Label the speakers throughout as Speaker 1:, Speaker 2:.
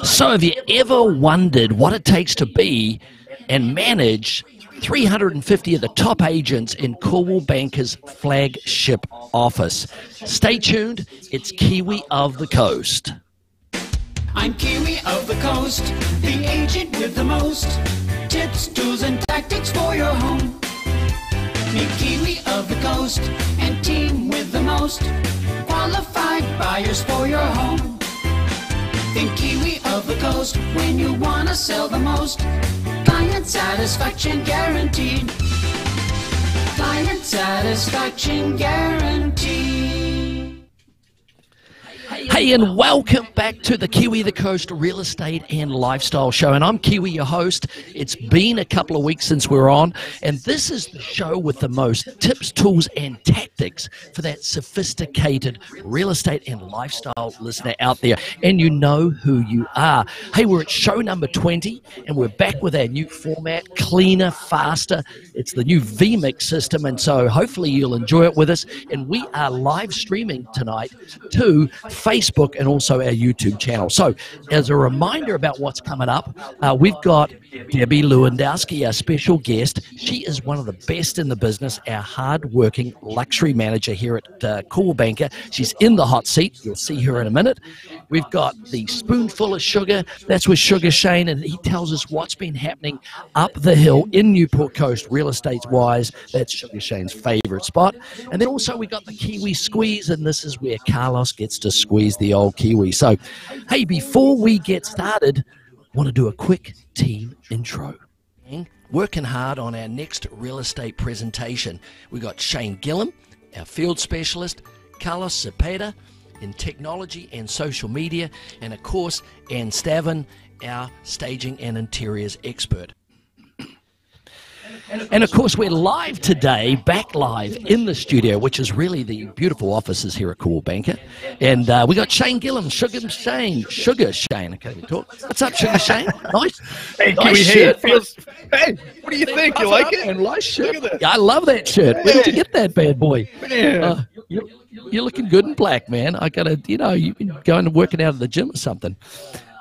Speaker 1: So have you ever wondered what it takes to be and manage 350 of the top agents in Coldwell Bankers Flag Ship office? Stay tuned. It's Kiwi of the Coast.
Speaker 2: I'm Kiwi of the Coast, the agent with the most tips, tools, and tactics for your home. Meet Kiwi of the Coast and team with the most qualified buyers for your home. Think Kiwi of the Coast when you want to sell the most. Client satisfaction guaranteed. Client satisfaction guaranteed.
Speaker 1: Hey, and welcome back to the Kiwi of the Coast Real Estate and Lifestyle Show. And I'm Kiwi, your host. It's been a couple of weeks since we were on, and this is the show with the most tips, tools, and tactics for that sophisticated real estate and lifestyle listener out there. And you know who you are. Hey, we're at show number 20, and we're back with our new format, cleaner, faster. It's the new VMix system, and so hopefully you'll enjoy it with us. And we are live streaming tonight to Facebook and also our YouTube channel. So as a reminder about what's coming up, we've got Debbie Lewandowski, our special guest. She is one of the best in the business, our hard-working luxury manager here at Coldwell Banker. She's in the hot seat. You'll see her in a minute. We've got the Spoonful of Sugar. That's with Sugar Shane, and he tells us what's been happening up the hill in Newport Coast, real estate-wise. That's Sugar Shane's favorite spot. And then also we got the Kiwi Squeeze, and this is where Carlos gets to squeeze the old Kiwi. So, hey, before we get started, I want to do a quick team intro. Working hard on our next real estate presentation. We got Shane Gillum, our field specialist, Carlos Cepeda in technology and social media, and of course, Ann Stavin, our staging and interiors expert. And of course, we're live today, back live in the studio, which is really the beautiful offices here at Coldwell Banker. And we got Shane Gillum, Sugar Shane. I can't even talk. What's up, Sugar Shane? Nice.
Speaker 3: Hey,
Speaker 1: nice
Speaker 3: Kiwi,
Speaker 1: shirt.
Speaker 3: Hey, what do you think? You like it?
Speaker 1: Nice shirt. Yeah, I love that shirt. Where did you get that bad boy?
Speaker 3: Man.
Speaker 1: You're looking good in black, man. I gotta, you've been going and working out at the gym or something.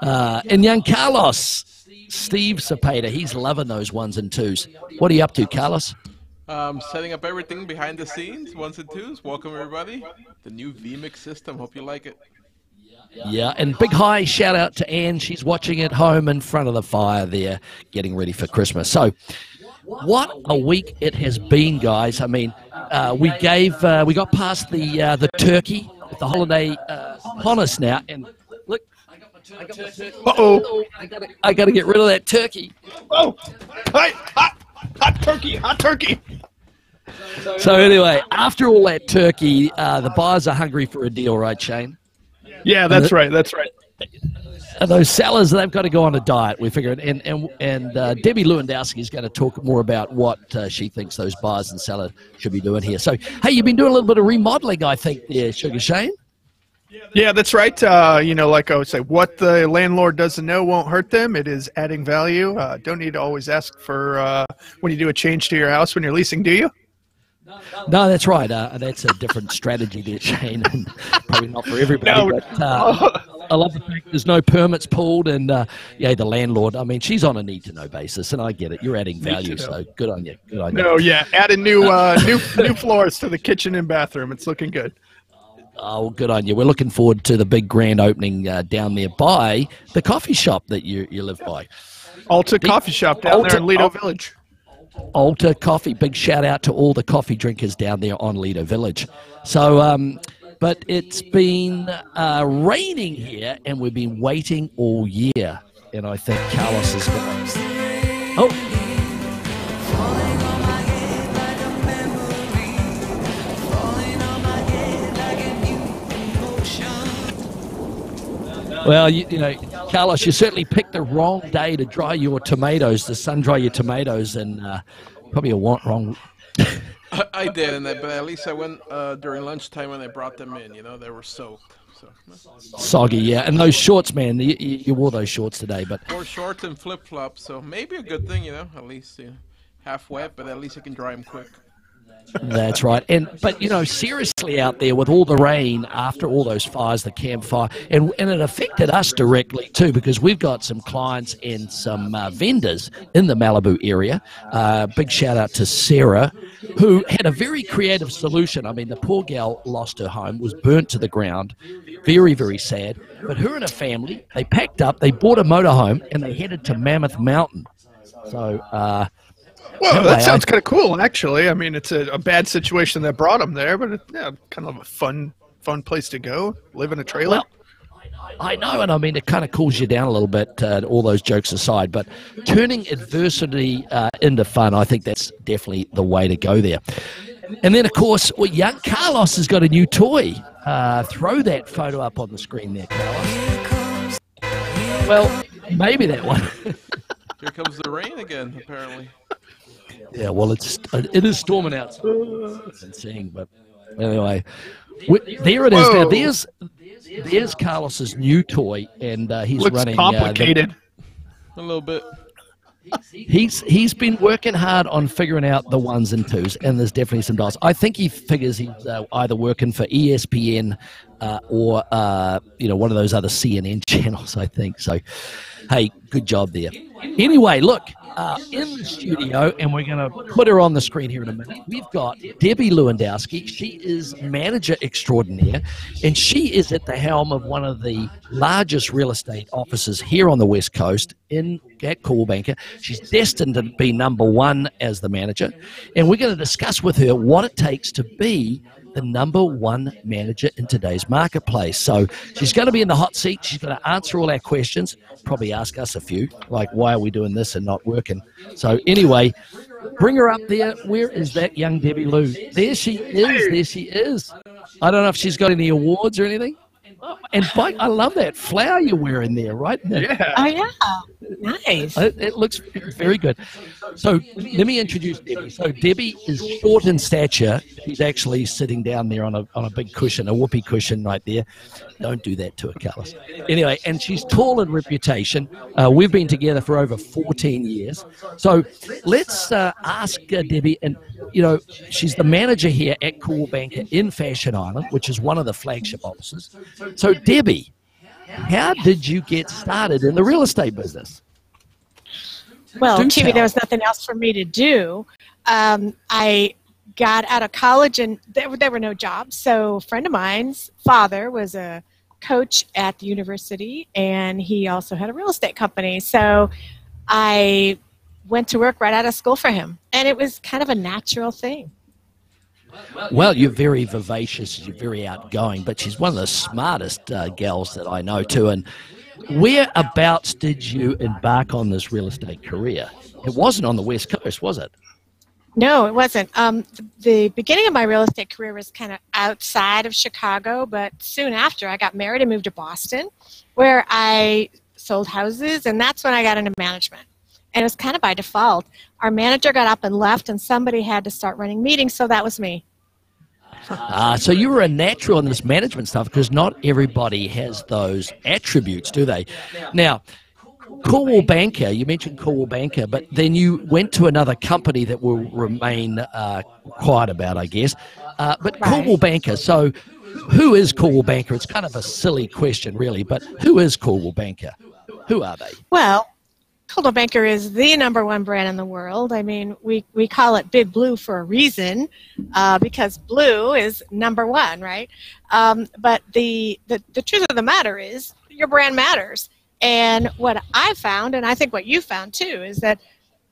Speaker 1: And young Carlos, Steve Cepeda, he's loving those ones and twos. What are you up to, Carlos?
Speaker 4: Setting up everything behind the scenes, ones and twos. Welcome, everybody. The new VMix system. Hope you like it.
Speaker 1: Yeah, and big hi shout out to Ann. She's watching at home in front of the fire there, getting ready for Christmas. So, what a week it has been, guys. I mean, we got past the turkey, the holiday upon us now, and look. I got my turkey.
Speaker 3: Uh-oh.
Speaker 1: I got to get rid of that turkey.
Speaker 3: Oh, hot turkey.
Speaker 1: So anyway, after all that turkey, the buyers are hungry for a deal, right, Shane?
Speaker 3: Yeah, that's right.
Speaker 1: And those sellers, they've got to go on a diet, we figured. And Debbie Lewandowski is going to talk more about what she thinks those buyers and sellers should be doing here. So, hey, you've been doing a little bit of remodeling, I think, there, Sugar Shane?
Speaker 3: Yeah, that's right. Like I would say, what the landlord doesn't know won't hurt them. It is adding value. Don't need to always ask for when you do a change to your house when you're leasing, do you?
Speaker 1: No, that's right. That's a different strategy there, Shane. Probably not for everybody.
Speaker 3: No.
Speaker 1: But I love the fact there's no permits pulled, and the landlord. I mean, she's on a need-to-know basis, and I get it. You're adding value, so good on you. Good on you.
Speaker 3: No, yeah, adding new floors to the kitchen and bathroom. It's looking good.
Speaker 1: Oh, good on you. We're looking forward to the big grand opening down there by the coffee shop that you live by.
Speaker 3: Alta Coffee Shop down there in Lido Village.
Speaker 1: Alta Coffee. Big shout out to all the coffee drinkers down there on Lido Village. So, but it's been raining here, and we've been waiting all year. And I think Carlos is going to... Oh. Well, Carlos, you certainly picked the wrong day to dry your tomatoes, to sun-dry your tomatoes, and probably a wrong...
Speaker 4: I did, but at least I went during lunchtime when I brought them in. They were soaked. So.
Speaker 1: Soggy, yeah. And those shorts, man, you wore those shorts today. But
Speaker 4: wore shorts and flip-flops, so maybe a good thing, at least half wet, but at least I can dry them quick.
Speaker 1: That's right. But seriously out there with all the rain after all those fires, the campfire, and it affected us directly too, because we've got some clients and some vendors in the Malibu area. Big shout out to Sarah, who had a very creative solution. I mean, the poor gal lost her home, was burnt to the ground. Very, very sad. But her and her family, they packed up, they bought a motorhome, and they headed to Mammoth Mountain. So,
Speaker 3: well, that sounds kind of cool, actually. I mean, it's a bad situation that brought them there, but kind of a fun place to go, live in a trailer.
Speaker 1: Well, I know, and I mean, it kind of cools you down a little bit, all those jokes aside, but turning adversity into fun, I think that's definitely the way to go there. And then, of course, young Carlos has got a new toy. Throw that photo up on the screen there, Carlos. Well, maybe that one.
Speaker 4: Here comes the rain again, apparently.
Speaker 1: Yeah, well, it is storming out. But anyway, there it is.
Speaker 3: Whoa.
Speaker 1: Now, there's Carlos's new toy, and he's
Speaker 3: Looks
Speaker 1: running.
Speaker 3: Complicated.
Speaker 4: A little bit.
Speaker 1: He's been working hard on figuring out the ones and twos, and there's definitely some dials. I think he figures he's either working for ESPN or one of those other CNN channels, I think. So, hey, good job there. Anyway, look, in the studio, and we're going to put her on the screen here in a minute, we've got Debbie Lewandowski. She is manager extraordinaire, and she is at the helm of one of the largest real estate offices here on the West Coast at Coldwell Banker. She's destined to be #1 as the manager, and we're going to discuss with her what it takes to be the #1 manager in today's marketplace. So she's going to be in the hot seat. She's going to answer all our questions, probably ask us a few, like why are we doing this and not working. So anyway, bring her up there. Where is that young Debbie Lou? There she is. There she is. I don't know if she's got any awards or anything. And Mike, I love that flower you're wearing there, right?
Speaker 3: Yeah.
Speaker 5: Oh, yeah. Nice.
Speaker 1: It looks very good. So let me introduce Debbie. So Debbie is short in stature. She's actually sitting down there on a big cushion, a whoopee cushion right there. Don't do that to her, Carlos. Anyway, and she's tall in reputation. We've been together for over 14 years. So let's ask Debbie, and she's the manager here at Coldwell Banker in Fashion Island, which is one of the flagship offices. So Debbie, how did you get started in the real estate business?
Speaker 5: Well, Kiwi, there was nothing else for me to do. I got out of college and there were no jobs. So a friend of mine's father was a coach at the university, and he also had a real estate company. So I went to work right out of school for him, and it was kind of a natural thing.
Speaker 1: Well, you're very vivacious, you're very outgoing, but she's one of the smartest gals that I know too. And whereabouts did you embark on this real estate career? It wasn't on the West Coast, was it?
Speaker 5: No, it wasn't. The beginning of my real estate career was kind of outside of Chicago, but soon after I got married and moved to Boston, where I sold houses, and that's when I got into management. And it was kind of by default. Our manager got up and left, and somebody had to start running meetings, so that was me.
Speaker 1: So you were a natural in this management stuff, because not everybody has those attributes, do they? Now, Coldwell Banker, you mentioned Coldwell Banker, but then you went to another company that will remain quiet about, I guess. But right. Coldwell Banker, so who is Coldwell Banker? It's kind of a silly question, really, but who is Coldwell Banker? Who are they?
Speaker 5: Well, Coldwell Banker is the #1 brand in the world. I mean, we call it Big Blue for a reason, because blue is #1, right? But the truth of the matter is your brand matters. And what I found, and I think what you found too, is that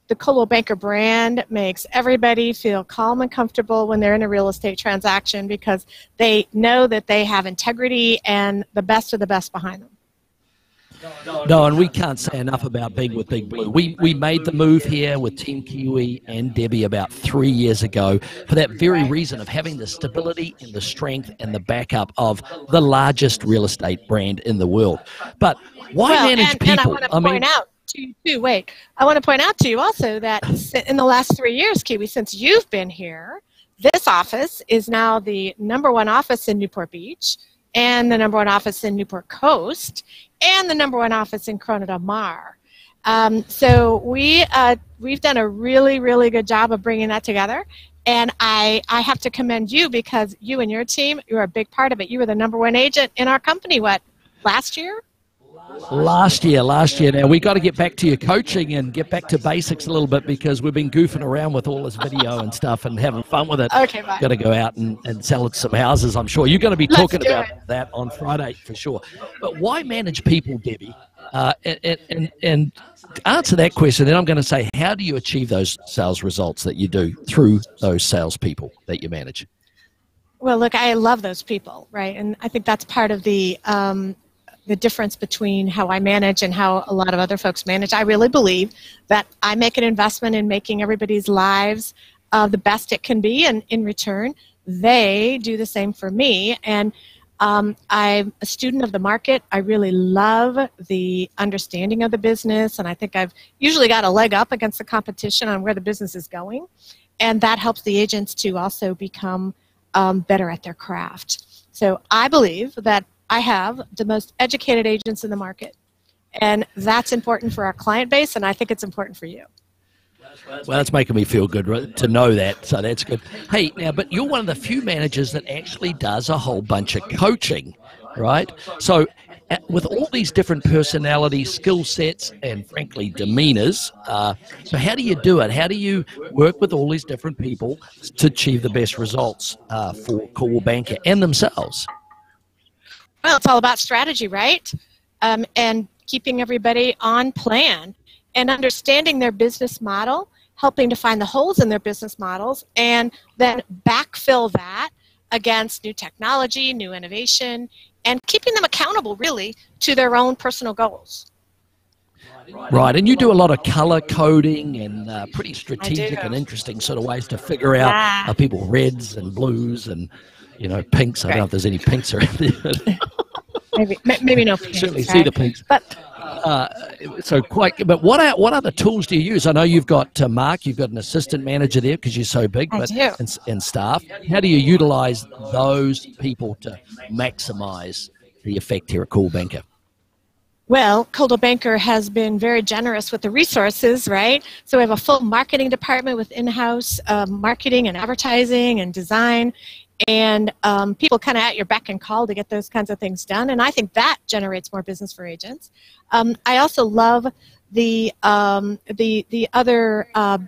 Speaker 5: the Coldwell Banker brand makes everybody feel calm and comfortable when they're in a real estate transaction, because they know that they have integrity and the best of the best behind them.
Speaker 1: No, and we can't say enough about being with Big Blue. We made the move here with Team Kiwi and Debbie about 3 years ago for that very reason of having the stability and the strength and the backup of the largest real estate brand in the world. But why manage people?
Speaker 5: And I want to point out to you too, I want to point out to you also that in the last 3 years, Kiwi, since you've been here, this office is now the #1 office in Newport Beach, and the #1 office in Newport Coast, and the #1 office in Corona del Mar. So we've done a really, really good job of bringing that together. And I have to commend you because you and your team, you're a big part of it. You were the #1 agent in our company, what, last year?
Speaker 1: Last year. Now, we got to get back to your coaching and get back to basics a little bit because we've been goofing around with all this video and stuff and having fun with it.
Speaker 5: Okay, bye.
Speaker 1: Got to go out and sell some houses, I'm sure. You're going to be talking about that on Friday for sure. But why manage people, Debbie? And to answer that question, then I'm going to say, how do you achieve those sales results that you do through those salespeople that you manage?
Speaker 5: Well, look, I love those people, right? And I think that's part of the difference between how I manage and how a lot of other folks manage. I really believe that I make an investment in making everybody's lives the best it can be, and in return, they do the same for me. And I'm a student of the market. I really love the understanding of the business, and I think I've usually got a leg up against the competition on where the business is going, and that helps the agents to also become better at their craft. So I believe that I have the most educated agents in the market, and that's important for our client base, and I think it's important for you.
Speaker 1: Well, that's making me feel good to know that, so that's good. Hey, now, but you're one of the few managers that actually does a whole bunch of coaching, right? So with all these different personalities, skill sets, and frankly, demeanors, so how do you do it? How do you work with all these different people to achieve the best results for Coldwell Banker and themselves?
Speaker 5: Well, it's all about strategy, right? And keeping everybody on plan and understanding their business model, helping to find the holes in their business models, and then backfill that against new technology, new innovation, and keeping them accountable, really, to their own personal goals.
Speaker 1: Right, and you do a lot of color coding and pretty strategic and interesting sort of ways to figure out people reds and blues and, you know, pinks. I don't know if there's any pinks around there.
Speaker 5: maybe no pinks.
Speaker 1: Certainly see the pinks. But But what other tools do you use? I know you've got Mark. You've got an assistant manager there because you're so big, and staff. How do you utilize those people to maximize the effect here at Coldwell Banker?
Speaker 5: Well, Coldwell Banker has been very generous with the resources, right? So we have a full marketing department with in-house marketing and advertising and design, and people kind of at your beck and call to get those kinds of things done. And I think that generates more business for agents. I also love the other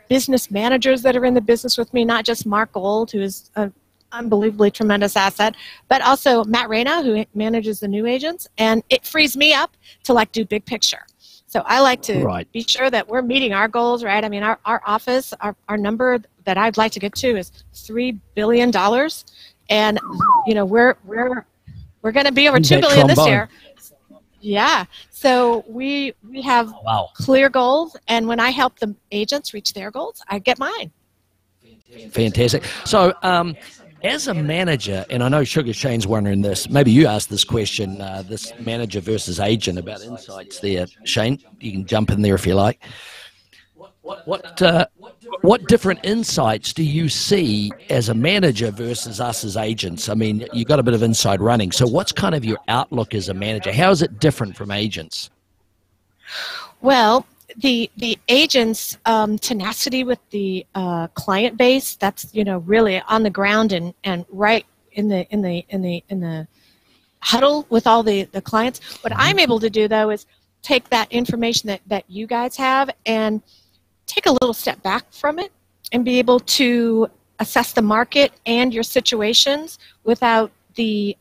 Speaker 5: business managers that are in the business with me, not just Mark Gold, who is an unbelievably tremendous asset, but also Matt Reyna, who manages the new agents, and it frees me up to do big picture. So I like to be sure that we're meeting our goals, right? I mean, our office, our number that I'd like to get to is $3 billion, and you know we're going to be over $2 billion this year. Yeah, so we have clear goals, and when I help the agents reach their goals, I get mine.
Speaker 1: Fantastic. So as a manager, and I know Sugar Shane's wondering this, maybe you asked this question, this manager versus agent about insights there. Shane, you can jump in there if you like. What different insights do you see as a manager versus us as agents? I mean, you got a bit of inside running. So what's kind of your outlook as a manager? How is it different from agents?
Speaker 5: Well, the agents' tenacity with the client base, that's really on the ground and right in the huddle with all the clients. What I'm able to do though is take that information that you guys have and take a little step back from it and be able to assess the market and your situations without being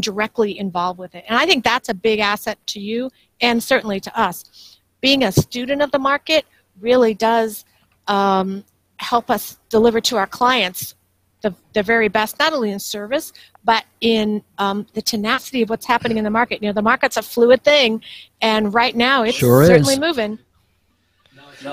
Speaker 5: directly involved with it. And I think that's a big asset to you and certainly to us. Being a student of the market really does help us deliver to our clients the very best, not only in service, but in the tenacity of what's happening in the market. The market's a fluid thing, and right now it's certainly moving.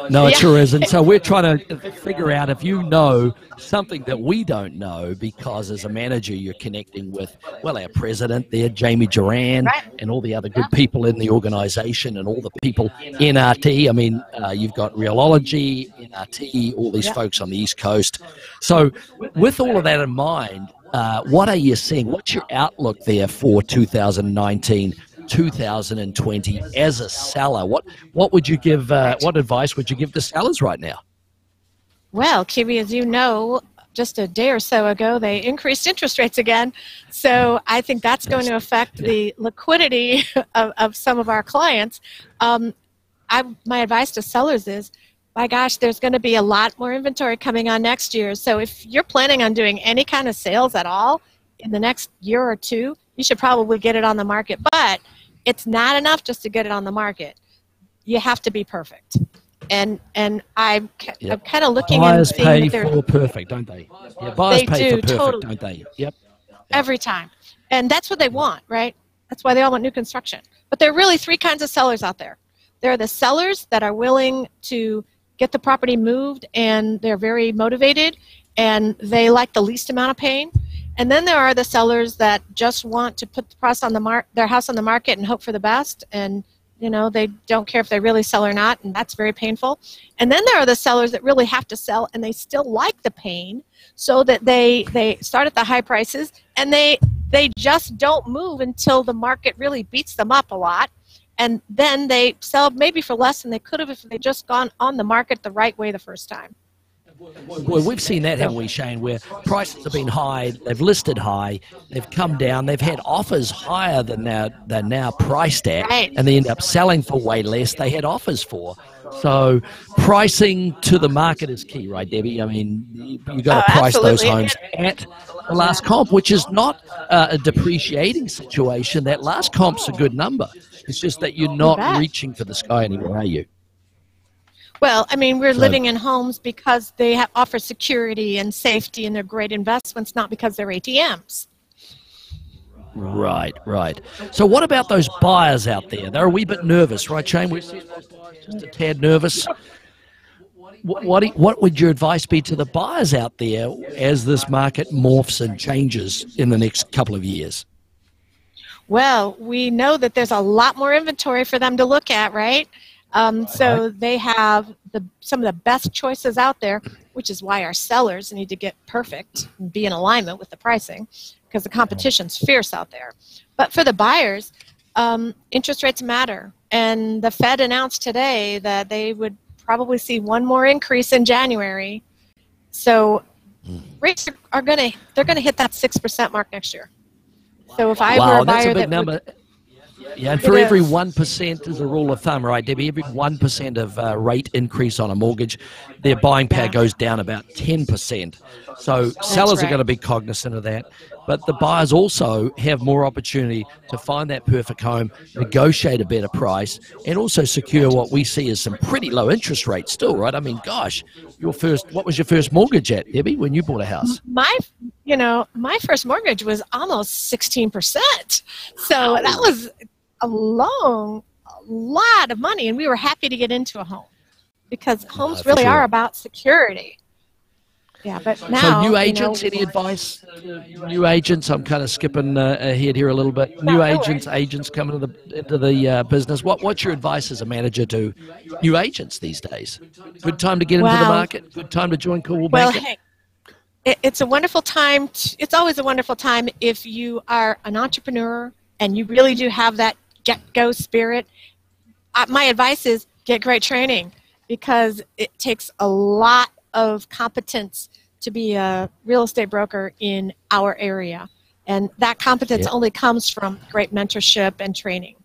Speaker 1: No, it sure is. And so we're trying to figure out if you know something that we don't know, because as a manager, you're connecting with, our president there, Jamie Duran, and all the other good people in the organization and all the people in RT. I mean, you've got Reology, NRT, all these folks on the East Coast. So with all of that in mind, what are you seeing? What's your outlook there for 2019? 2020 as a seller? What would you give? What advice would you give to sellers right now?
Speaker 5: Well, Kiwi, as you know, just a day or so ago, they increased interest rates again. So I think that's going to affect the liquidity of some of our clients. My advice to sellers is, my gosh, there's going to be a lot more inventory coming on next year. So if you're planning on doing any kind of sales at all in the next year or two, you should probably get it on the market. But it's not enough just to get it on the market. You have to be perfect. And I'm kind of looking and seeing
Speaker 1: pay
Speaker 5: that
Speaker 1: for perfect, don't they? Yeah, buyers
Speaker 5: they
Speaker 1: pay
Speaker 5: do,
Speaker 1: for perfect,
Speaker 5: totally.
Speaker 1: don't they? Yep.
Speaker 5: Every time. And that's what they want, right? That's why they all want new construction. But there are really three kinds of sellers out there. There are the sellers that are willing to get the property moved, and they're very motivated, and they like the least amount of pain. And then there are the sellers that just want to put their house on the market and hope for the best, and they don't care if they really sell or not, and that's very painful. And then there are the sellers that really have to sell, and they still like the pain, so that they start at the high prices, and they just don't move until the market really beats them up a lot. And then they sell maybe for less than they could have if they just gone on the market the right way the first time.
Speaker 1: Well, we've seen that, haven't we, Shane, where prices have been high, they've listed high, they've come down, they've had offers higher than they're now priced at,
Speaker 5: right,
Speaker 1: and they end up selling for way less they had offers for. So pricing to the market is key, right, Debbie? I mean, you've got to price those homes at the last comp, which is not a depreciating situation. That last comp's a good number. It's just that you're not reaching for the sky anymore, are you?
Speaker 5: Well, I mean, we're living in homes because they offer security and safety, and they're great investments, not because they're ATMs.
Speaker 1: Right. So what about those buyers out there? They're a wee bit nervous, right, Shane? We're just a tad nervous. What would your advice be to the buyers out there as this market morphs and changes in the next couple of years? Well,
Speaker 5: we know that there's a lot more inventory for them to look at, right? So they have some of the best choices out there, which is why our sellers need to get perfect and be in alignment with the pricing, because the competition's fierce out there. But for the buyers, interest rates matter. And the Fed announced today that they would probably see one more increase in January. So rates they're going to hit that 6% mark next year. So if I were a buyer,
Speaker 1: that's a big number. Yeah, and for every 1% is a rule of thumb, right, Debbie? Every 1% of rate increase on a mortgage, their buying power goes down about 10%. So sellers are going to be cognizant of that. But the buyers also have more opportunity to find that perfect home, negotiate a better price, and also secure what we see as some pretty low interest rates still, right? I mean, gosh, what was your first mortgage at, Debbie, when you bought a house?
Speaker 5: My first mortgage was almost 16%. So that was a lot of money, and we were happy to get into a home because homes really are about security. Yeah, but now...
Speaker 1: So new agents, any advice? New agents, I'm kind of skipping ahead here a little bit. New agents coming into the business. What's your advice as a manager to new agents these days? Good time to get into the market? Good time to join Coldwell Bankers?
Speaker 5: Well, hey, it's a wonderful time. It's always a wonderful time if you are an entrepreneur and you really do have that get-go spirit. My advice is get great training, because it takes a lot of competence to be a real estate broker in our area. And that competence only comes from great mentorship and training.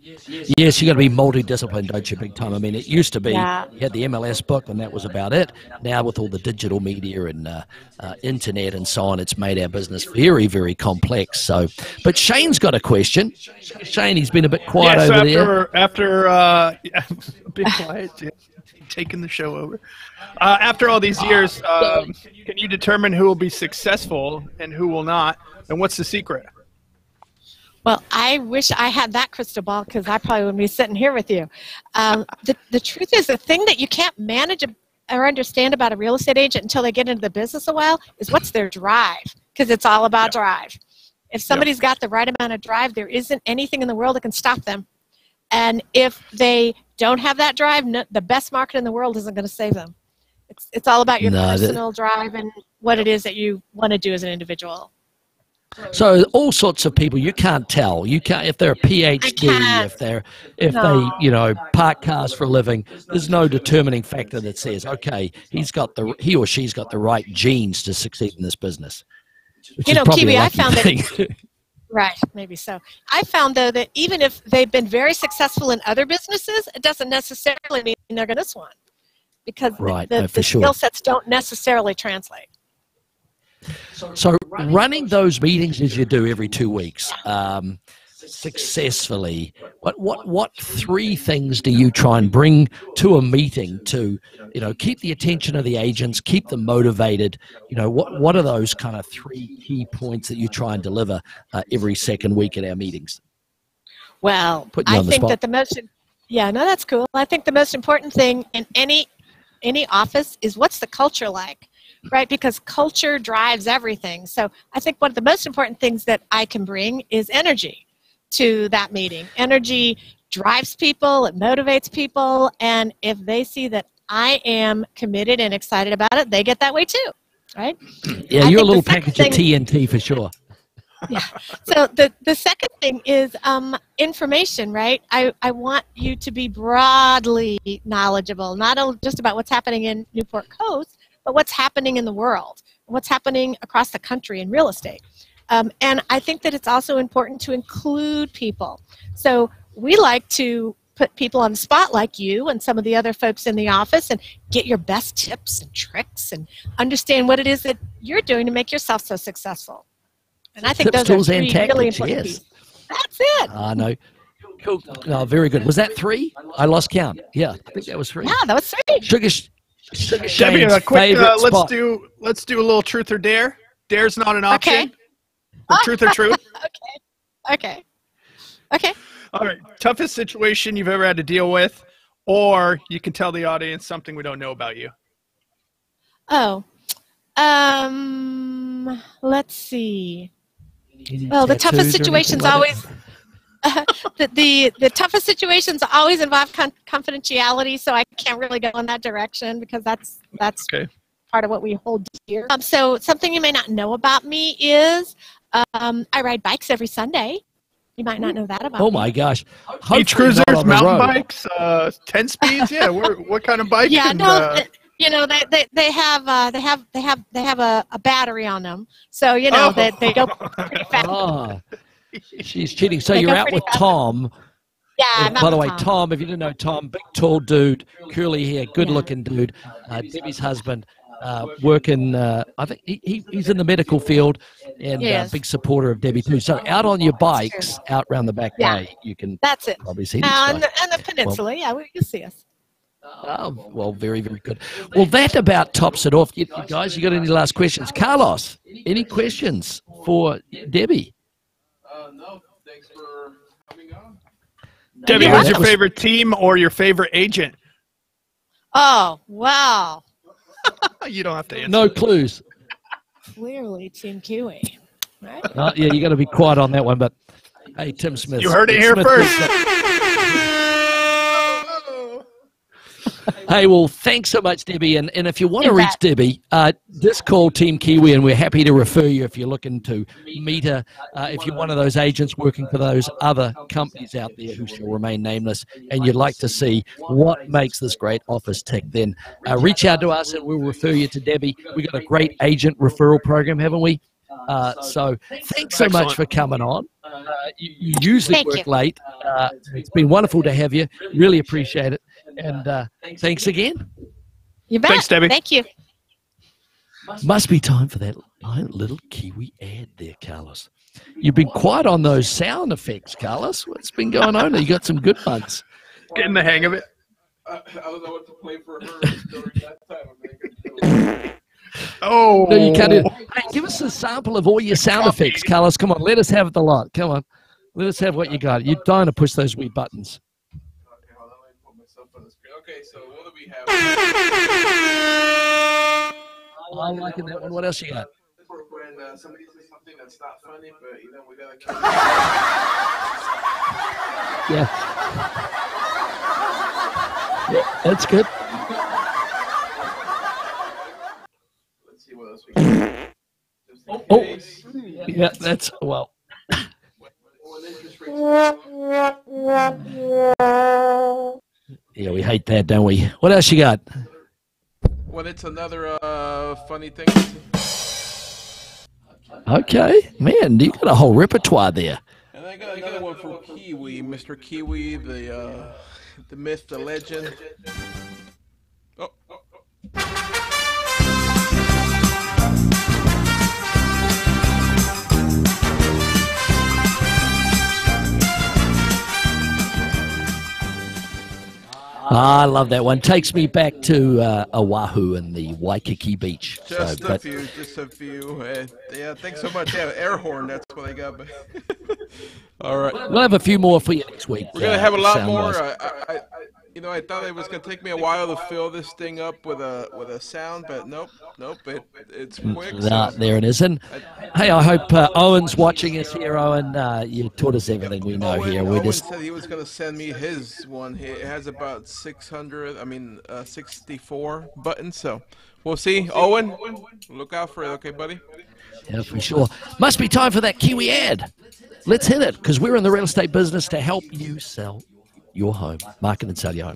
Speaker 1: Yes, you got to be multidisciplined, don't you, big time? I mean, it used to be you had the MLS book and that was about it. Now with all the digital media and internet and so on, it's made our business very, very complex. So, but Shane's got a question. Shane, he's been a bit quiet over there.
Speaker 3: After a bit quiet, taking the show over. After all these years, can you determine who will be successful and who will not? And what's the secret?
Speaker 5: Well, I wish I had that crystal ball, because I probably wouldn't be sitting here with you. The truth is, the thing that you can't manage or understand about a real estate agent until they get into the business a while is what's their drive, because it's all about drive. If somebody's got the right amount of drive, there isn't anything in the world that can stop them. And if they don't have that drive, the best market in the world isn't going to save them. It's all about your personal drive and what it is that you want to do as an individual.
Speaker 1: So all sorts of people, you can't tell. You can't if they're a PhD, if
Speaker 5: No.
Speaker 1: they park cars for a living. There's no determining factor that says, okay, he or she's got the right genes to succeed in this business. Which is probably
Speaker 5: Kiwi,
Speaker 1: a
Speaker 5: I
Speaker 1: lucky
Speaker 5: found
Speaker 1: thing.
Speaker 5: that. Right, maybe so. I found, though, that even if they've been very successful in other businesses, it doesn't necessarily mean they're going to this one, because the skill sets don't necessarily translate.
Speaker 1: So running those meetings as you do every 2 weeks successfully, what three things do you try and bring to a meeting to keep the attention of the agents, keep them motivated? What are those kind of three key points that you try and deliver every second week at our meetings?
Speaker 5: Well, I think that that's cool. I think the most important thing in any office is what's the culture like. Right, because culture drives everything. So I think one of the most important things that I can bring is energy to that meeting. Energy drives people, it motivates people, and if they see that I am committed and excited about it, they get that way too, right?
Speaker 1: Yeah, you're a little package of TNT for sure.
Speaker 5: Yeah. So the second thing is information, right? I want you to be broadly knowledgeable, not just about what's happening in Newport Coast, but what's happening in the world, what's happening across the country in real estate. And I think that it's also important to include people. So we like to put people on the spot like you and some of the other folks in the office and get your best tips and tricks and understand what it is that you're doing to make yourself so successful. And I think those are three really important pieces. That's it.
Speaker 1: No. Cool. Oh, very good. Was that three? I lost count. Yeah, I think that was three.
Speaker 5: Yeah, that was three.
Speaker 3: Debbie, a quick, let's do a little truth or dare. Dare's not an option.
Speaker 5: Okay.
Speaker 3: Truth or truth.
Speaker 5: Okay.
Speaker 3: All right. Toughest situation you've ever had to deal with, or you can tell the audience something we don't know about you.
Speaker 5: Oh, let's see. Well, the toughest situations always. The toughest situations always involve confidentiality, so I can't really go in that direction because that's
Speaker 3: okay.
Speaker 5: Part of what we hold dear. So something you may not know about me is I ride bikes every Sunday. You might not know that about me.
Speaker 1: Oh my gosh!
Speaker 3: Beach cruisers, mountain bikes, 10 speeds. Yeah, what kind of bike?
Speaker 5: Yeah, they have a battery on them, so they go pretty fast.
Speaker 1: Oh. She's cheating. So you're out with Tom.
Speaker 5: Yeah.
Speaker 1: By the way, Tom, if you didn't know Tom, big tall dude, curly hair, good looking dude, Debbie's husband, working. I think he's in the medical field and big supporter of Debbie too. So out on your bikes, out around the back bay, you can.
Speaker 5: That's it.
Speaker 1: Probably see this
Speaker 5: and the peninsula. Well, you see us.
Speaker 1: Oh, well, very, very good. Well, that about tops it off. You guys, you got any last questions? Carlos, any questions for Debbie?
Speaker 4: No, thanks for coming on.
Speaker 3: Debbie, who's your favorite team or your favorite agent?
Speaker 5: Oh, wow.
Speaker 3: You don't have to answer.
Speaker 1: No clues.
Speaker 5: Clearly, Team Kiwi. Right?
Speaker 1: Yeah, you got to be quiet on that one. But hey, Tim Smith.
Speaker 3: You heard it here first.
Speaker 1: Hey, well, thanks so much, Debbie. And if you want to reach Debbie, just call Team Kiwi, and we're happy to refer you if you're looking to meet her. If you're one of those agents working for those other companies out there who shall remain nameless, and you'd like to see what makes this great office tick, then reach out to us, and we'll refer you to Debbie. We've got a great agent referral program, haven't we? So thanks so much for coming on. You usually work late. It's been wonderful to have you. Really appreciate it. And thanks again.
Speaker 5: You bet.
Speaker 3: Thanks, Debbie.
Speaker 5: Thank you.
Speaker 1: Must be time for that little Kiwi ad there, Carlos. You've been quiet on those sound effects, Carlos. What's been going on? You got some good ones.
Speaker 3: Getting the hang of it.
Speaker 4: I don't know what to play for her during that time.
Speaker 3: Oh.
Speaker 1: No, you can't do it. Hey, give us a sample of all your sound effects, Carlos. Come on, let us have the lot. Come on. Let us have what you got. You're dying to push those wee buttons.
Speaker 4: Okay, hold on. Let me put myself on the screen. Okay, so what do we have?
Speaker 1: I'm liking that one. What else you got?
Speaker 4: When somebody says something that's not funny, but we gotta keep
Speaker 1: Yeah. Yeah, that's good.
Speaker 4: Let's see what else we got.
Speaker 1: Oh, yeah. That's well. Yeah, we hate that, don't we? What else you got?
Speaker 4: Well, it's another funny thing.
Speaker 1: Okay, man, you got a whole repertoire there.
Speaker 4: And I got another one from Kiwi, Mr. Kiwi, the myth, the legend. Oh.
Speaker 1: I love that one. Takes me back to Oahu and the Waikiki Beach.
Speaker 4: Just a few. Yeah, thanks so much. Yeah, air horn, that's what I got. All right.
Speaker 1: We'll have a few more for you next week.
Speaker 4: We're going to have a lot more. I thought it was going to take me a while to fill this thing up with a sound, but nope, it's quick.
Speaker 1: There it is. And hey, I hope Owen's watching us here. Owen, you taught us everything we know here.
Speaker 4: Owen said he was going to send me his one. It has about 64 buttons, so we'll see. Owen, look out for it, okay, buddy?
Speaker 1: Yeah, for sure. Must be time for that Kiwi ad. Let's hit it, because we're in the real estate business to help you sell your home, market and sell your home.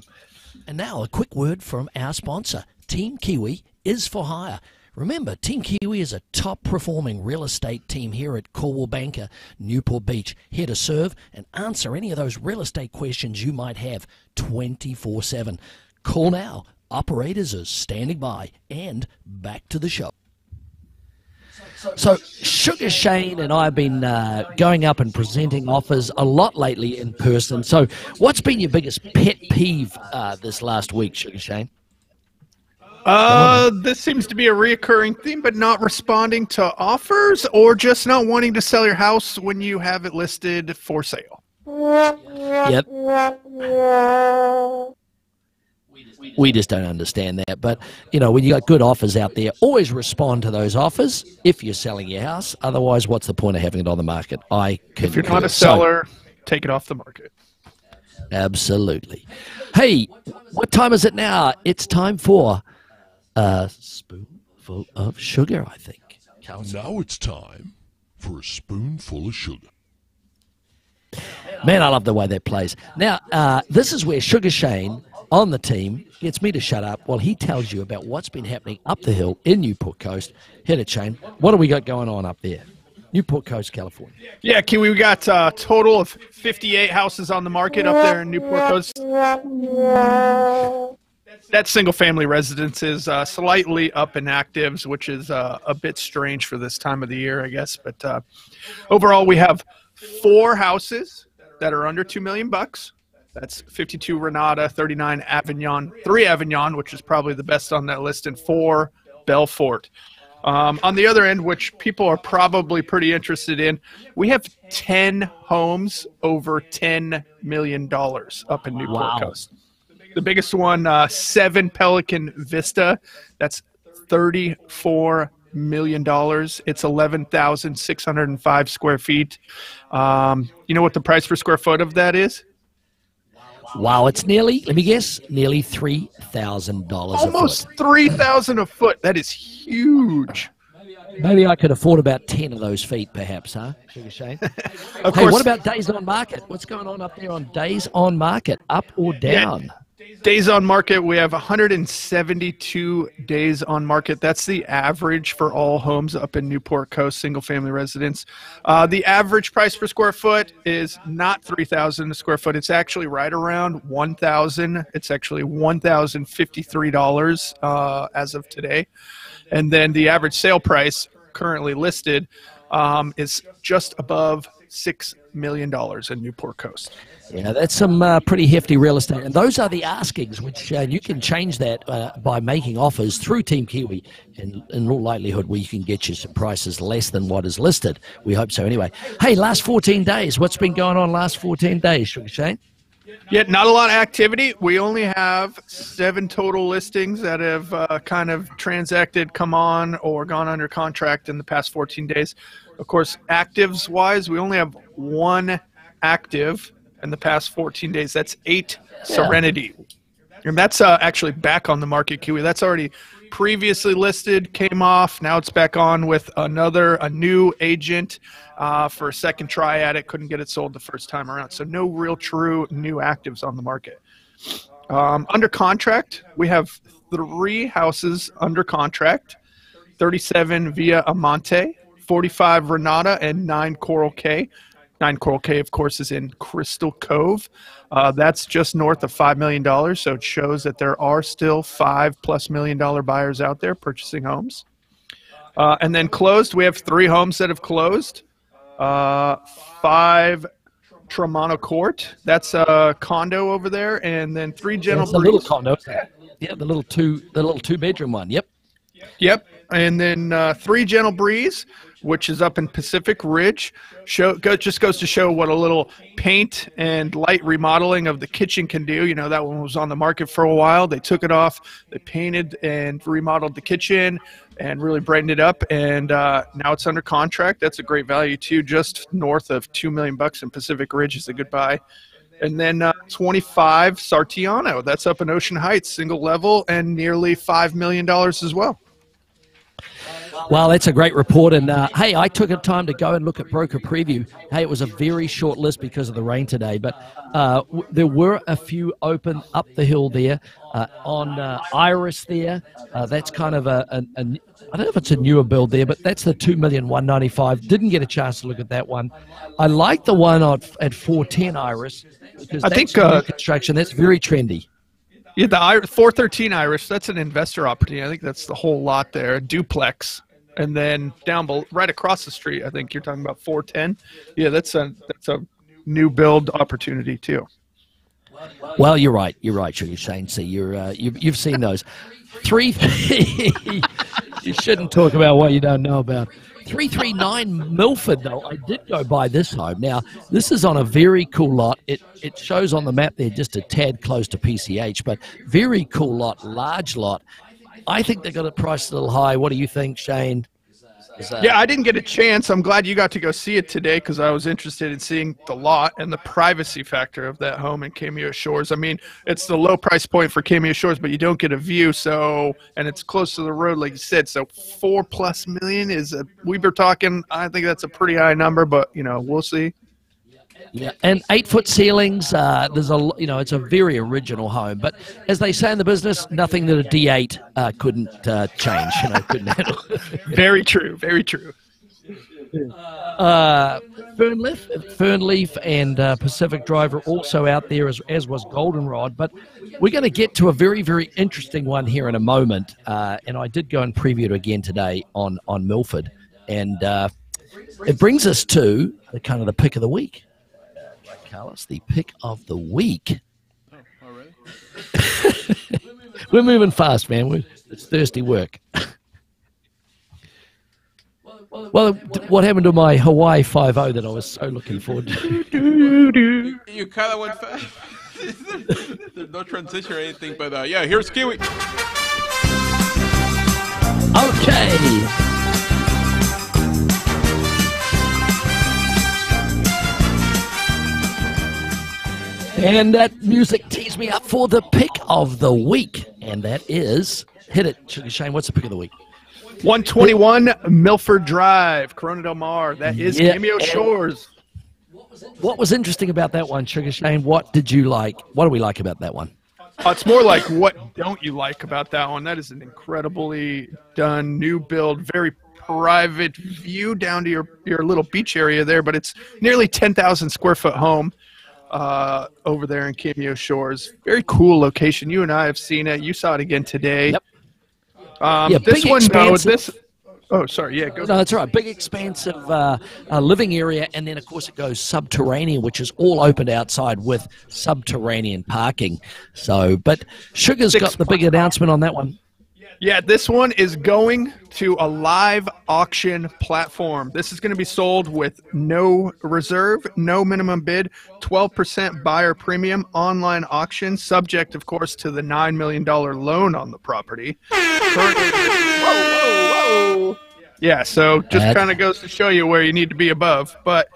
Speaker 1: And now a quick word from our sponsor. Team Kiwi is for hire. Remember, Team Kiwi is a top-performing real estate team here at Coldwell Banker, Newport Beach, here to serve and answer any of those real estate questions you might have 24/7. Call now. Operators are standing by. And back to the show. So Sugar Shane and I have been going up and presenting offers a lot lately in person. So what's been your biggest pet peeve this last week, Sugar Shane?
Speaker 3: This seems to be a reoccurring theme, but not responding to offers or just not wanting to sell your house when you have it listed for sale.
Speaker 1: Yep. We just don't understand that. But, you know, when you got good offers out there, always respond to those offers if you're selling your house. Otherwise, what's the point of having it on the market?
Speaker 3: If you're not a seller, take it off the market.
Speaker 1: Absolutely. Hey, what time is it now? It's time for a spoonful of sugar, I think.
Speaker 6: Now it's time for a spoonful of sugar.
Speaker 1: Man, I love the way that plays. Now, this is where Sugar Shane on the team gets me to shut up while he tells you about what's been happening up the hill in Newport Coast. Hit it, Shane. What do we got going on up there? Newport Coast, California.
Speaker 3: Yeah, Kiwi, we got a total of 58 houses on the market up there in Newport Coast. That's single-family residences, slightly up in actives, which is a bit strange for this time of the year, I guess. But overall, we have 4 houses that are under $2 million. That's 52 Renata, 39 Avignon, 3 Avignon, which is probably the best on that list, and 4 Belfort. On the other end, which people are probably pretty interested in, we have 10 homes over $10 million up in Newport Coast. The biggest one, 7 Pelican Vista, that's $34 million. It's 11,605 square feet. You know what the price per square foot of that is?
Speaker 1: Wow, it's nearly, let me guess, nearly $3,000
Speaker 3: Almost $3,000 a foot. That is huge.
Speaker 1: Maybe I could afford about 10 of those feet, perhaps, huh? Sugar Shane.
Speaker 3: Of
Speaker 1: hey,
Speaker 3: course.
Speaker 1: What about days on market? What's going on up there on days on market, up or down?
Speaker 3: Yeah. Days on market, we have 172 days on market. That's the average for all homes up in Newport Coast, single-family residence. The average price per square foot is not $3,000 a square foot. It's actually right around $1,000. It's actually $1,053 as of today. And then the average sale price currently listed is just above $6 million in Newport Coast.
Speaker 1: Yeah, that's some pretty hefty real estate. And those are the askings, which you can change that by making offers through Team Kiwi. And in all likelihood, we can get you some prices less than what is listed. We hope so anyway. Hey, last 14 days. What's been going on last 14 days, Sugar Shane?
Speaker 3: Yeah, not a lot of activity. We only have 7 total listings that have kind of transacted, come on, or gone under contract in the past 14 days. Of course, actives-wise, we only have 1 active in the past 14 days. That's 8 Serenity. And that's actually back on the market, Kiwi. That's already previously listed, came off. Now it's back on with a new agent for a second try at it. Couldn't get it sold the first time around. So no real true new actives on the market. Under contract, we have 3 houses under contract, 37 Via Amante, 45 Renata, and 9 Coral Cay. 9 Coral Cay, of course, is in Crystal Cove. That's just north of $5 million, so it shows that there are still $5+ million buyers out there purchasing homes. And then closed, we have 3 homes that have closed. 5 Tremonto Court, that's a condo over there, and then 3 Gentle Breeze.
Speaker 1: A little condo. Yeah, the little two-bedroom one. Yep.
Speaker 3: Yep, and then 3 Gentle Breeze, which is up in Pacific Ridge. Just goes to show what a little paint and light remodeling of the kitchen can do. You know, that one was on the market for a while. They took it off, they painted and remodeled the kitchen and really brightened it up, and now it's under contract. That's a great value too, just north of $2 million in Pacific Ridge is a good buy. And then 25 Sartiano, that's up in Ocean Heights, single level, and nearly $5 million as well.
Speaker 1: Well, that's a great report. And, hey, I took a time to go and look at Broker Preview. Hey, it was a very short list because of the rain today, but there were a few open up the hill there on Iris there. That's kind of I don't know if it's a newer build there, but that's the $2,195,000. Didn't get a chance to look at that one. I like the one at 410 Iris because I think new construction. That's very trendy.
Speaker 3: Yeah, the 413 Irish, that's an investor opportunity. I think that's the whole lot there, duplex. And then right across the street, I think you're talking about 410. Yeah, that's a new build opportunity too.
Speaker 1: Well, you're right. You're right, Sugar Shane. See, you've seen those. You shouldn't talk about what you don't know about. 339 Milford, though. I did go by this home. Now, this is on a very cool lot. It shows on the map there just a tad close to PCH, but very cool lot, large lot. I think they got it priced a little high. What do you think, Shane?
Speaker 3: Yeah, I didn't get a chance. I'm glad you got to go see it today because I was interested in seeing the lot and the privacy factor of that home in Cameo Shores. I mean, it's the low price point for Cameo Shores, but you don't get a view. And it's close to the road, like you said. So $4+ million we were talking. I think that's a pretty high number, but we'll see.
Speaker 1: Yeah, and 8-foot ceilings. It's a very original home. But as they say in the business, nothing that a D8 couldn't change. Couldn't handle.
Speaker 3: Very true. Very true.
Speaker 1: Fernleaf and Pacific Drive are also out there, as was Goldenrod. But we're going to get to a very, very interesting one here in a moment. And I did go and preview it again today on Milford. And it brings us to the pick of the week. Carlos, the pick of the week.
Speaker 4: Oh, already?
Speaker 1: We're moving fast, man. It's thirsty work. Well, what happened to my Hawaii 5-0 that I was so looking forward to?
Speaker 4: You kind of went fast. There's no transition or anything, but yeah, here's Kiwi.
Speaker 1: Okay. And that music tees me up for the pick of the week. And that is, hit it, Shane, what's the pick of the week?
Speaker 3: 121 Milford Drive, Corona Del Mar. That is Cameo Shores.
Speaker 1: What was interesting about that one, Sugar Shane? What did you like? What do we like about that one?
Speaker 3: It's more like, what don't you like about that one? That is an incredibly done, new build, very private view down to your little beach area there, but it's nearly 10,000 square foot home. Over there in Cameo Shores. Very cool location. You and I have seen it. You saw it again today.
Speaker 1: Yep.
Speaker 3: This one, though, oh, sorry. Yeah, go.
Speaker 1: No, that's right. Big, expansive living area, and then, of course, it goes subterranean, which is all opened outside with subterranean parking. So, but Sugar's got the big announcement on that one.
Speaker 3: Yeah, this one is going to a live auction platform. This is going to be sold with no reserve, no minimum bid, 12% buyer premium, online auction, subject, of course, to the $9 million loan on the property. Whoa. Yeah, so just kind of goes to show you where you need to be above. But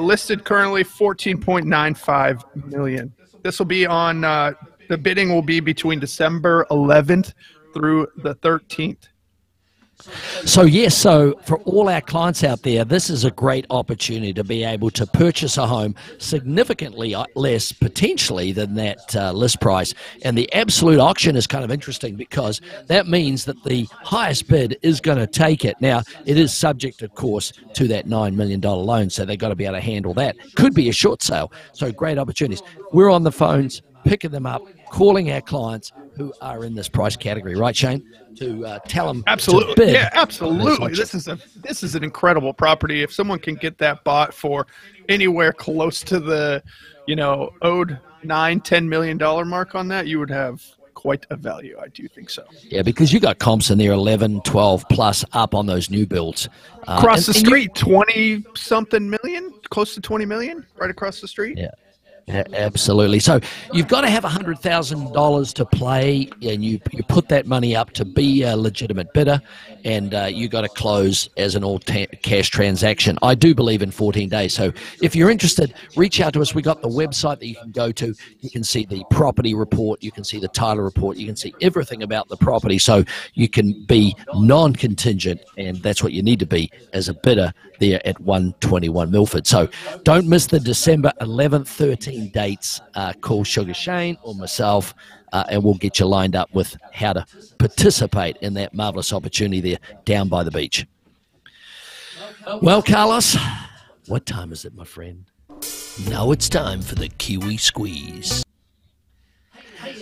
Speaker 3: listed currently $14.95 million. This will be on, the bidding will be between December 11th through the 13th.
Speaker 1: So yes, so for all our clients out there, this is a great opportunity to be able to purchase a home significantly less potentially than that list price. And the absolute auction is kind of interesting because that means that the highest bid is going to take it. Now, it is subject, of course, to that $9 million loan, so they've got to be able to handle that. Could be a short sale, so great opportunities. We're on the phones, picking them up, calling our clients who are in this price category, right, Shane? To tell them
Speaker 3: absolutely,
Speaker 1: to bid.
Speaker 3: yeah, absolutely. This is an incredible property. If someone can get that bought for anywhere close to the, owed $9-10 million mark on that, you would have quite a value. I do think so.
Speaker 1: Yeah, because you got comps in there 11, 12 plus up on those new builds.
Speaker 3: Across the street, 20 something million, close to 20 million, right across the street.
Speaker 1: Yeah. Yeah, absolutely. So you've got to have $100,000 to play, and you put that money up to be a legitimate bidder, and you got to close as an all-cash transaction. I do believe in 14 days. So if you're interested, reach out to us. We got the website that you can go to. You can see the property report. You can see the title report. You can see everything about the property. So you can be non-contingent, and that's what you need to be as a bidder there at 121 Milford. So don't miss the December 11th, 13th dates. Call Sugar Shane or myself, and we'll get you lined up with how to participate in that marvelous opportunity there down by the beach. Well, Carlos, what time is it, my friend? Now it's time for the Kiwi Squeeze.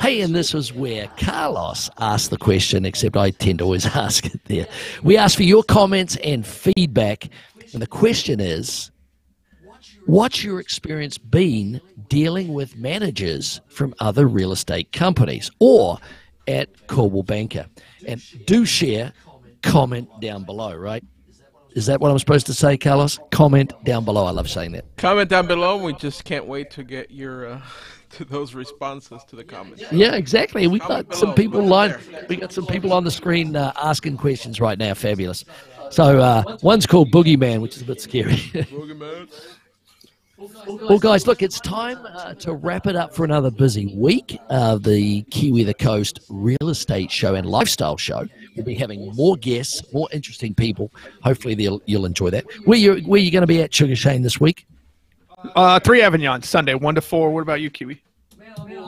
Speaker 1: Hey, and this was where Carlos asked the question, except I tend to always ask it there. We asked for your comments and feedback, and the question is, what's your experience been dealing with managers from other real estate companies or at Coldwell Banker? And do share, comment down below, right? Is that what I'm supposed to say, Carlos? Comment down below. I love saying that.
Speaker 4: Comment down below. We just can't wait to get your to those responses to the comments.
Speaker 1: Yeah, exactly. We got some people We got some people on the screen asking questions right now. Fabulous. So one's called Boogeyman, which is a bit scary.
Speaker 4: Boogeyman.
Speaker 1: Well, guys, look, it's time to wrap it up for another busy week of the Kiwi the Coast real estate show and lifestyle show. We'll be having more guests, more interesting people. Hopefully you'll enjoy that. Where you going to be at, Sugar Shane, this week?
Speaker 3: 3 Avignon, Sunday, 1 to 4. What about you, Kiwi?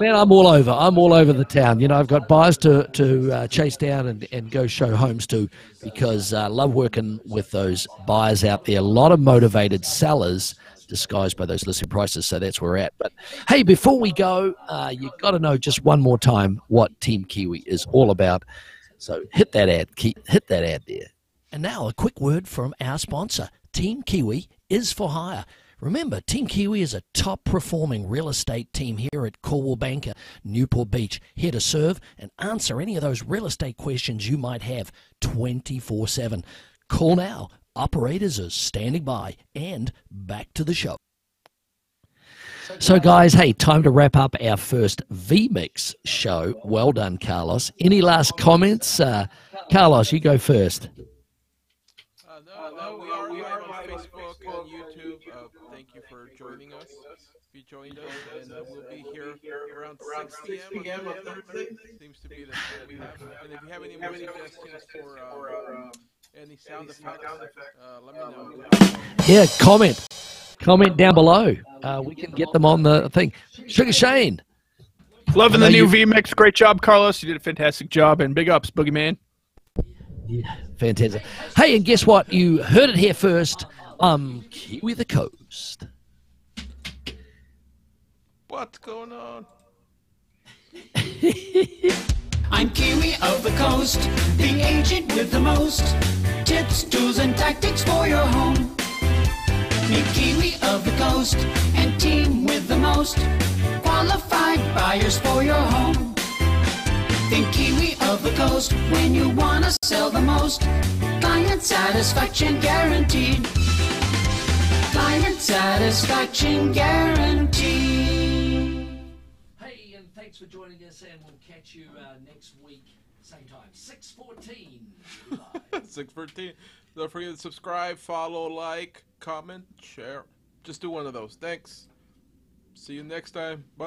Speaker 1: Man, I'm all over. I'm all over the town. I've got buyers to chase down and go show homes to, because I love working with those buyers out there. A lot of motivated sellers disguised by those listing prices, so that's where we're at. But hey, before we go, you've got to know just one more time what Team Kiwi is all about. So hit that ad there. And now a quick word from our sponsor. Team Kiwi is for hire. Remember, Team Kiwi is a top-performing real estate team here at Coldwell Banker, Newport Beach, here to serve and answer any of those real estate questions you might have 24/7. Call now. Operators are standing by, and back to the show. So, guys, hey, time to wrap up our first V-Mix show. Well done, Carlos. Any last comments? Carlos, you go first.
Speaker 4: No, we are on Facebook and YouTube. Thank you for joining us. If you joined us, and we'll be here around 6 p.m. on Thursday. Seems to be the time we have. And if you have any more suggestions for any sound effects, let me know.
Speaker 1: Yeah, comment down below. We can get them on the thing. Sugar Shane.
Speaker 3: Loving the new V-Mix. Great job, Carlos. You did a fantastic job, and big ups, Boogeyman.
Speaker 1: Yeah, fantastic. Hey, and guess what? You heard it here first. Kiwi the Coast.
Speaker 4: What's going on?
Speaker 2: I'm Kiwi of the Coast, the agent with the most tips, tools, and tactics for your home. Meet Kiwi of the Coast and team with the most qualified buyers for your home. Think Kiwi of the Coast when you want to sell the most. Client satisfaction guaranteed. Client satisfaction guaranteed.
Speaker 1: Hey, and thanks for joining us, and we'll catch you next week, same time, 6:14.
Speaker 4: 6:14. Don't forget to subscribe, follow, like, comment, share. Just do one of those. Thanks. See you next time. Bye.